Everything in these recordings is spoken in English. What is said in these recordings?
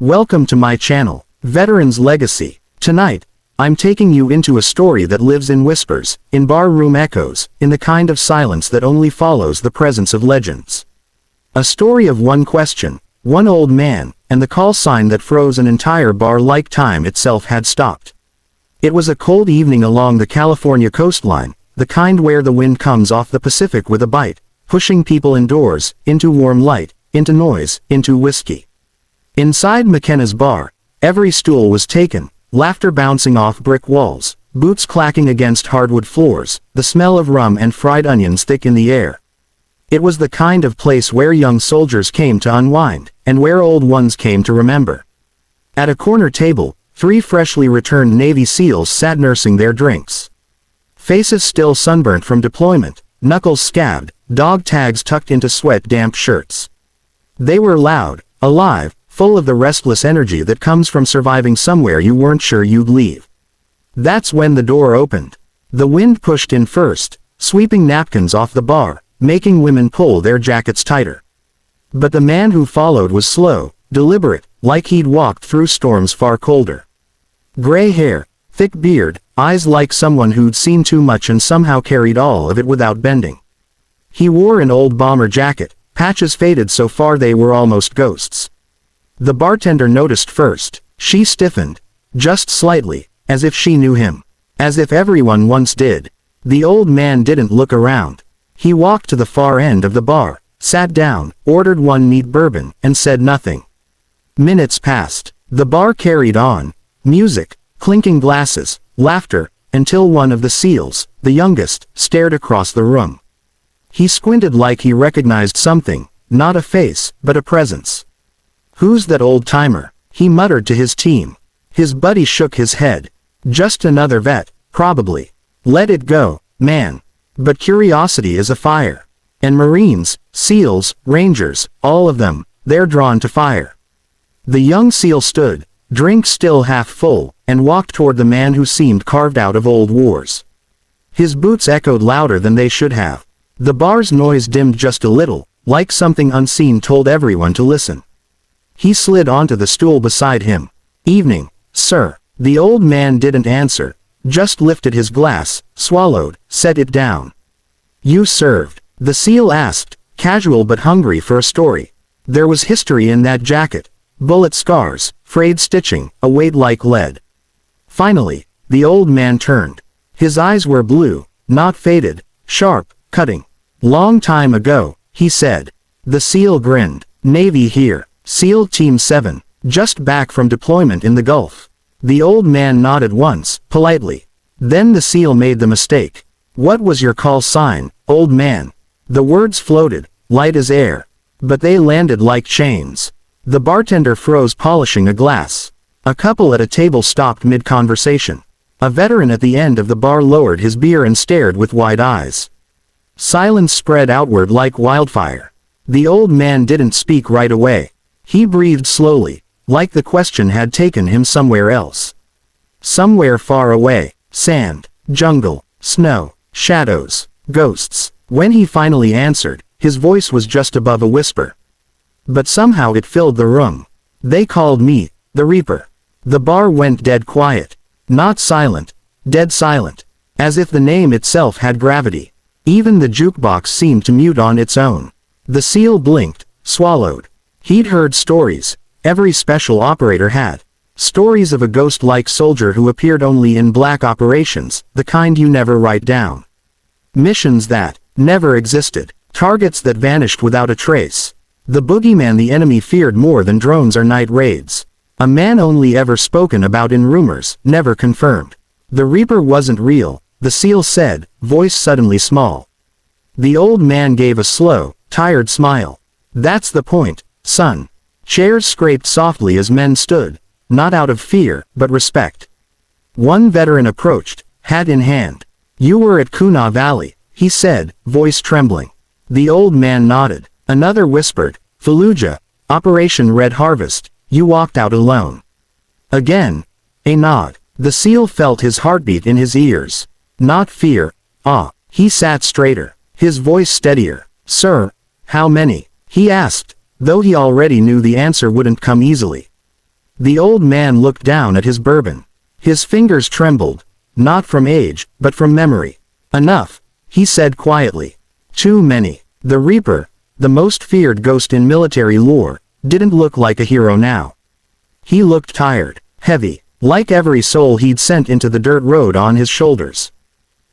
Welcome to my channel, Veteran's Legacy. Tonight, I'm taking you into a story that lives in whispers, in bar-room echoes, in the kind of silence that only follows the presence of legends. A story of one question, one old man, and the call sign that froze an entire bar like time itself had stopped. It was a cold evening along the California coastline, the kind where the wind comes off the Pacific with a bite, pushing people indoors, into warm light, into noise, into whiskey. Inside McKenna's bar, every stool was taken, laughter bouncing off brick walls, boots clacking against hardwood floors, the smell of rum and fried onions thick in the air. It was the kind of place where young soldiers came to unwind, and where old ones came to remember. At a corner table, 3 freshly returned Navy SEALs sat nursing their drinks. Faces still sunburnt from deployment, knuckles scabbed, dog tags tucked into sweat-damp shirts. They were loud, alive, full of the restless energy that comes from surviving somewhere you weren't sure you'd leave. That's when the door opened. The wind pushed in first, sweeping napkins off the bar, making women pull their jackets tighter. But the man who followed was slow, deliberate, like he'd walked through storms far colder. Gray hair, thick beard, eyes like someone who'd seen too much and somehow carried all of it without bending. He wore an old bomber jacket, patches faded so far they were almost ghosts. The bartender noticed first. She stiffened, just slightly, as if she knew him. As if everyone once did. The old man didn't look around. He walked to the far end of the bar, sat down, ordered one neat bourbon, and said nothing. Minutes passed. The bar carried on. Music, clinking glasses, laughter, until one of the SEALs, the youngest, stared across the room. He squinted like he recognized something, not a face, but a presence. "Who's that old-timer?" he muttered to his team. His buddy shook his head. "Just another vet, probably. Let it go, man. But curiosity is a fire. And Marines, SEALs, Rangers, all of them, they're drawn to fire." The young SEAL stood, drink still half full, and walked toward the man who seemed carved out of old wars. His boots echoed louder than they should have. The bar's noise dimmed just a little, like something unseen told everyone to listen. He slid onto the stool beside him. "Evening, sir." The old man didn't answer, just lifted his glass, swallowed, set it down. "You served?" the SEAL asked, casual but hungry for a story. There was history in that jacket. Bullet scars, frayed stitching, a weight like lead. Finally, the old man turned. His eyes were blue, not faded, sharp, cutting. "Long time ago," he said. The SEAL grinned. "Navy here. SEAL Team 7, just back from deployment in the Gulf." The old man nodded once, politely. Then the SEAL made the mistake. "What was your call sign, old man?" The words floated, light as air. But they landed like chains. The bartender froze, polishing a glass. A couple at a table stopped mid-conversation. A veteran at the end of the bar lowered his beer and stared with wide eyes. Silence spread outward like wildfire. The old man didn't speak right away. He breathed slowly, like the question had taken him somewhere else. Somewhere far away. Sand, jungle, snow, shadows, ghosts. When he finally answered, his voice was just above a whisper. But somehow it filled the room. "They called me, the Reaper." The bar went dead quiet. Not silent, dead silent. As if the name itself had gravity. Even the jukebox seemed to mute on its own. The SEAL blinked, swallowed. He'd heard stories. Every special operator had. Stories of a ghost-like soldier who appeared only in black operations, the kind you never write down. Missions that never existed. Targets that vanished without a trace. The boogeyman the enemy feared more than drones or night raids. A man only ever spoken about in rumors, never confirmed. The Reaper wasn't real, the SEAL said, voice suddenly small. The old man gave a slow, tired smile. "That's the point, son." Chairs scraped softly as men stood, not out of fear, but respect. One veteran approached, hat in hand. "You were at Kuna Valley," he said, voice trembling. The old man nodded. Another whispered, "Fallujah, Operation Red Harvest, you walked out alone." Again, a nod. The SEAL felt his heartbeat in his ears. Not fear, awe. He sat straighter, his voice steadier. "Sir, how many?" he asked, though he already knew the answer wouldn't come easily. The old man looked down at his bourbon. His fingers trembled, not from age, but from memory. Enough, he said quietly. Too many. The Reaper, the most feared ghost in military lore, didn't look like a hero now. He looked tired, heavy, like every soul he'd sent into the dirt rode on his shoulders.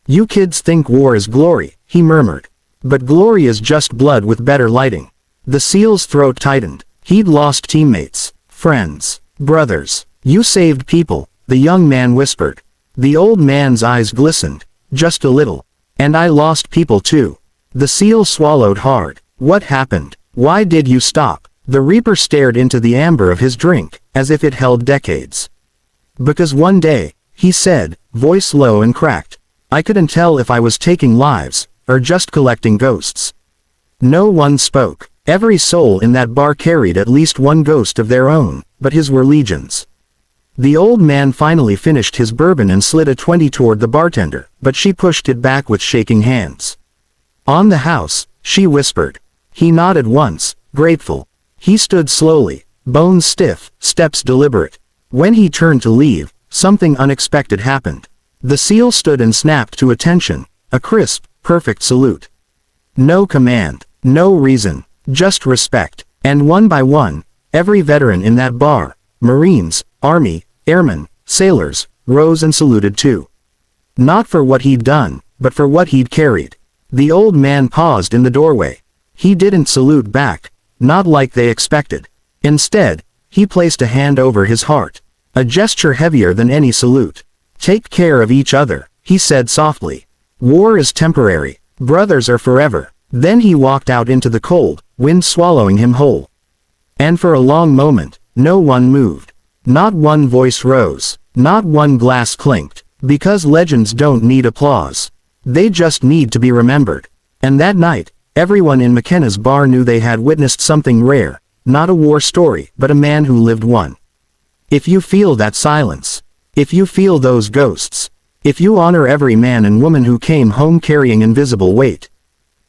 You kids think war is glory, he murmured. But glory is just blood with better lighting. The SEAL's throat tightened. He'd lost teammates, friends, brothers. You saved people, the young man whispered. The old man's eyes glistened, just a little. And I lost people too. The SEAL swallowed hard. What happened? Why did you stop? The Reaper stared into the amber of his drink, as if it held decades. Because one day, he said, voice low and cracked, I couldn't tell if I was taking lives, or just collecting ghosts. No one spoke. Every soul in that bar carried at least one ghost of their own, but his were legions. The old man finally finished his bourbon and slid a 20 toward the bartender, but she pushed it back with shaking hands. On the house, she whispered. He nodded once, grateful. He stood slowly, bones stiff, steps deliberate. When he turned to leave, something unexpected happened. The SEAL stood and snapped to attention, a crisp, perfect salute. No command, no reason, just respect. And one by one, every veteran in that bar, Marines, Army, Airmen, sailors, rose and saluted too. Not for what he'd done, but for what he'd carried. The old man paused in the doorway. He didn't salute back, not like they expected. Instead, he placed a hand over his heart, a gesture heavier than any salute. Take care of each other, he said softly. War is temporary, brothers are forever. Then he walked out into the cold, wind swallowing him whole. And for a long moment, no one moved. Not one voice rose, not one glass clinked, because legends don't need applause. They just need to be remembered. And that night, everyone in McKenna's bar knew they had witnessed something rare, not a war story, but a man who lived one. If you feel that silence, if you feel those ghosts, if you honor every man and woman who came home carrying invisible weight,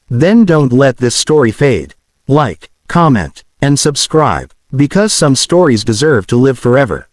then don't let this story fade. Like, comment, and subscribe, because some stories deserve to live forever.